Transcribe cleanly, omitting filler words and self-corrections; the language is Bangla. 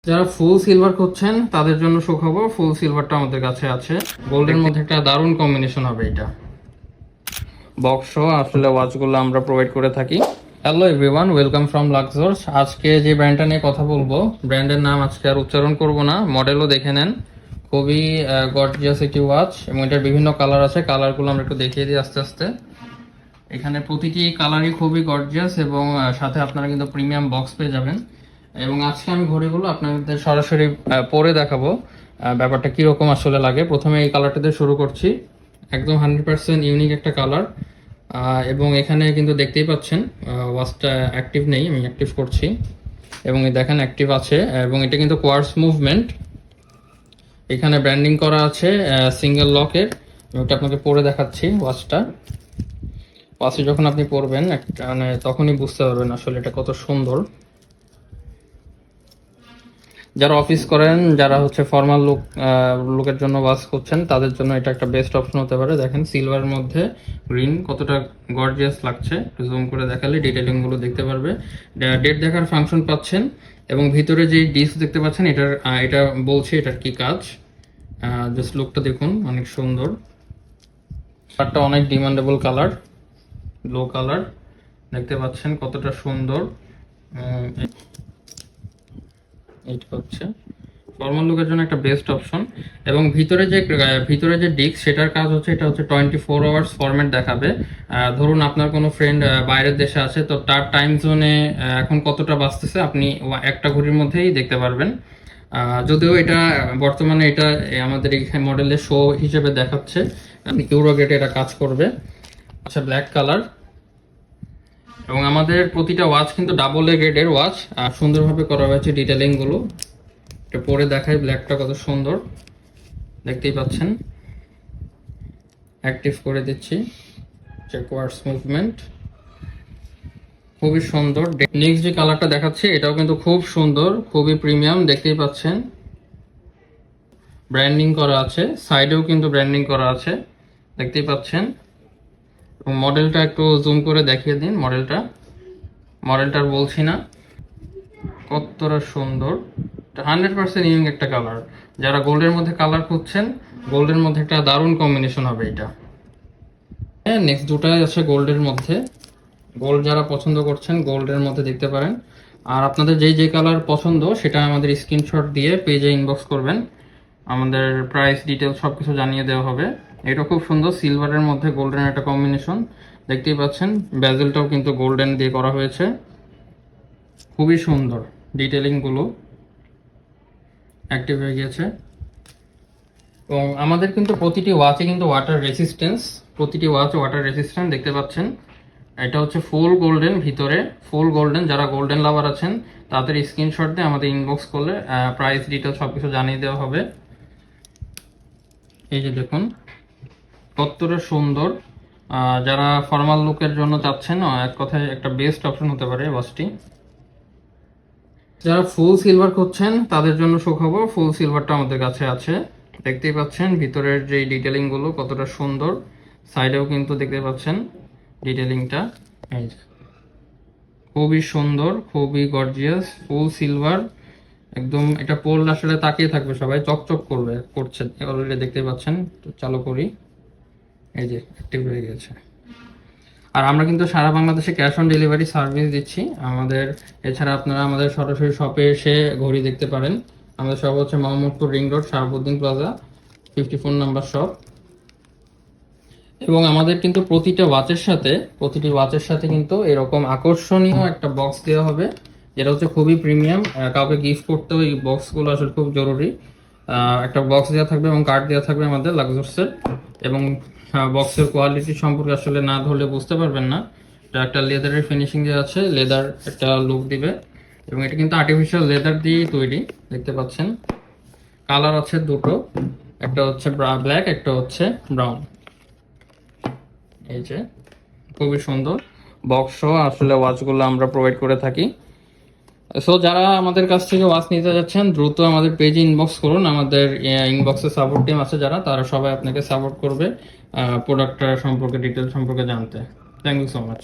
যারা ফুল সিলভার খুঁজছেন তাদের জন্য সুখবর, ফুল সিলভারটা আমাদের কাছে আছে। গোল্ডের মধ্যে একটা দারুণ কম্বিনেশন হবে এটা। বক্স আসলে ওয়াচগুলো আমরা প্রোভাইড করে থাকি। হ্যালো এভরিওয়ান, ওয়েলকাম ফ্রম লাক্সার্স। আজকে যে ব্র্যান্ডটা নিয়ে কথা বলবো, ব্র্যান্ডের নাম আজকে আর উচ্চারণ করব না, মডেলও দেখে নেন। খুবই গর্জিয়াস একটি ওয়াচ এবং এটার বিভিন্ন কালার আছে। কালারগুলো আমরা একটু দেখিয়ে দিই আস্তে আস্তে। এখানে প্রতিটি কালারই খুবই গর্জিয়াস এবং সাথে আপনারা কিন্তু প্রিমিয়াম বক্স পেয়ে যাবেন। এবং আজকে আমি ঘড়িগুলো আপনাদের সরাসরি পরে দেখাবো ব্যাপারটা কীরকম আসলে লাগে। প্রথমে এই কালারটাতে শুরু করছি, একদম 100% ইউনিক একটা কালার। এবং এখানে কিন্তু দেখতেই পাচ্ছেন ওয়াচটা অ্যাক্টিভ নেই, আমি অ্যাক্টিভ করছি এবং এই দেখেন অ্যাক্টিভ আছে। এবং এটা কিন্তু কোয়ার্টজ মুভমেন্ট, এখানে ব্র্যান্ডিং করা আছে সিঙ্গেল লকের। ওটা আপনাকে পরে দেখাচ্ছি। ওয়াচে যখন আপনি পরবেন একটা মানে তখনই বুঝতে পারবেন আসলে এটা কত সুন্দর। যারা অফিস করেন, যারা হচ্ছে ফর্মাল লুকের জন্য ওয়াচ করছেন, তাদের জন্য এটা একটা বেস্ট অপশন হতে পারে। দেখেন সিলভারের মধ্যে গ্রিন কতটা গর্জিয়াস লাগছে, জুম করে দেখালে ডিটেলিংগুলো দেখতে পারবে। ডেট দেখার ফাংশন পাচ্ছেন এবং ভিতরে যে ডিস্ক দেখতে পাচ্ছেন এটা বলছে এটার কি কাজ। জাস্ট লুকটা দেখুন, অনেক সুন্দর। কালারটা অনেক ডিমান্ডেবল কালার, ব্লু কালার দেখতে পাচ্ছেন কতটা সুন্দর। এটা হচ্ছে ফর্মাল লুকের জন্য একটা বেস্ট অপশন। এবং ভিতরে যে ডিস্ক সেটার কাজ হচ্ছে, এটা হচ্ছে 24 আওয়ার্স ফরম্যাট দেখাবে। ধরুন আপনার কোনো ফ্রেন্ড বাইরের দেশে আছে, তো তার টাইম জোনে এখন কতটা বাজতেছে আপনি একটা ঘড়ির মধ্যেই দেখতে পারবেন। যদিও এটা বর্তমানে এটা আমাদের এই মডেলের শো হিসেবে দেখাচ্ছে, ইউরোগেটে এটা কাজ করবে। আচ্ছা, ব্ল্যাক কালার। এবং আমাদের প্রতিটা ওয়াচ কিন্তু ডাবল এ গ্রেডের ওয়াচ, সুন্দরভাবে করা হয়েছে ডিটেলিং গুলো। এটা পরে দেখায় ব্ল্যাকটা কত সুন্দর, দেখতেই পাচ্ছেন। অ্যাক্টিভ করে দিচ্ছি, কোয়ার্টজ মুভমেন্ট খুবই সুন্দর। নেক্সট যে কালারটা দেখাচ্ছি এটাও কিন্তু খুব সুন্দর, খুবই প্রিমিয়াম, দেখতেই পাচ্ছেন। ব্র্যান্ডিং করা আছে, সাইডেও কিন্তু ব্র্যান্ডিং করা আছে, দেখতেই পাচ্ছেন। এবং মডেলটা একটু জুম করে দেখিয়ে দিন। মডেলটার বলছি না, কতটা সুন্দর। 100% ইউনিক একটা কালার। যারা গোল্ডের মধ্যে কালার খুঁজছেন, গোল্ডের মধ্যে একটা দারুণ কম্বিনেশন হবে এটা। হ্যাঁ, নেক্সট দুটাই আছে গোল্ডের মধ্যে। গোল্ড যারা পছন্দ করছেন গোল্ডের মধ্যে দেখতে পারেন। আর আপনাদের যে কালার পছন্দ সেটা আমাদের স্ক্রিনশট দিয়ে পেজে ইনবক্স করবেন, আমাদের প্রাইস ডিটেল সব কিছু জানিয়ে দেওয়া হবে। এটা খুব সুন্দর, সিলভারের মধ্যে গোল্ডেন একটা কম্বিনেশন, দেখতেই পাচ্ছেন। ব্যাজেলটাও কিন্তু গোল্ডেন দিয়ে করা হয়েছে, খুবই সুন্দর। ডিটেলিংগুলো অ্যাক্টিভ হয়ে গিয়েছে। এবং আমাদের কিন্তু প্রতিটি ওয়াচে কিন্তু প্রতিটি ওয়াচ ওয়াটার রেসিস্ট্যান্ট দেখতে পাচ্ছেন। এটা হচ্ছে ফুল গোল্ডেন, ভিতরে ফুল গোল্ডেন। যারা গোল্ডেন লাভার আছেন তাদের স্ক্রিনশট দিয়ে আমাদের ইনবক্স করলে প্রাইস ডিটেল সব কিছু জানিয়ে দেওয়া হবে। এই যে দেখুন কতটা সুন্দর। যারা ফর্মাল লুকের জন্য চাচ্ছেন, এক কথায় একটা বেস্ট অপশন হতে পারে ওয়াচটি। যারা ফুল সিলভার খুঁজছেন তাদের জন্য সুখবর, ফুল সিলভারটা আমাদের কাছে আছে। দেখতেই পাচ্ছেন ভিতরের যে ডিটেলিং গুলো কতটা সুন্দর, সাইডেও কিন্তু দেখতে পাচ্ছেন ডিটেলিংটা। এই যে খুবই সুন্দর, খুবই গর্জিয়াস, ফুল সিলভার একদম। এটা পরলে আসলে তাকিয়ে থাকবে সবাই, চকচক করছে। অলরেডি দেখতে পাচ্ছেন। তো চালু করি, এই যে অ্যাক্টিভ হয়ে গেছে। আর আমরা কিন্তু সারা বাংলাদেশে ক্যাশ অন ডেলিভারি সার্ভিস দিচ্ছি আমাদের। এছাড়া আপনারা আমাদের সরাসরি শপে এসে ঘড়ি দেখতে পারেন। আমাদের শপ হচ্ছে Mohammadpur ring road, Shahabuddin plaza, 54 number shop. এবং আমাদের কিন্তু প্রতিটি ওয়াচের সাথে কিন্তু এরকম আকর্ষণীয় একটা বক্স দেওয়া হবে, যেটা হচ্ছে খুবই প্রিমিয়াম। কাউকে গিফট করতেও এই বক্সগুলো আসলে খুব জরুরি। একটা বক্স দেওয়া থাকবে এবং কার্ড দেওয়া থাকবে আমাদের লাক্সার্সের। এবং বক্সের কোয়ালিটি সম্পর্কে আসলে না ধরলে বুঝতে পারবেন না। এটা একটা লেদারের ফিনিশিং দেওয়া আছে, লেদার একটা লুক দিবে। এবং এটা কিন্তু আর্টিফিশিয়াল লেদার দিয়ে তৈরি, দেখতে পাচ্ছেন। কালার আছে দুটো, একটা হচ্ছে ব্ল্যাক, একটা হচ্ছে ব্রাউন। এই যে খুবই সুন্দর বক্স আসলে ওয়াচগুলো আমরা প্রোভাইড করে থাকি। সো যারা আমাদের কাছ থেকে ওয়াচ নিতে যাচ্ছেন দ্রুত আমাদের পেজে ইনবক্স করুন। আমাদের ইনবক্সে সাপোর্ট টিম আছে যারা, তারা সবাই আপনাকে সাপোর্ট করবে প্রোডাক্টটা সম্পর্কে, ডিটেল সম্পর্কে জানতে। Thank you so much.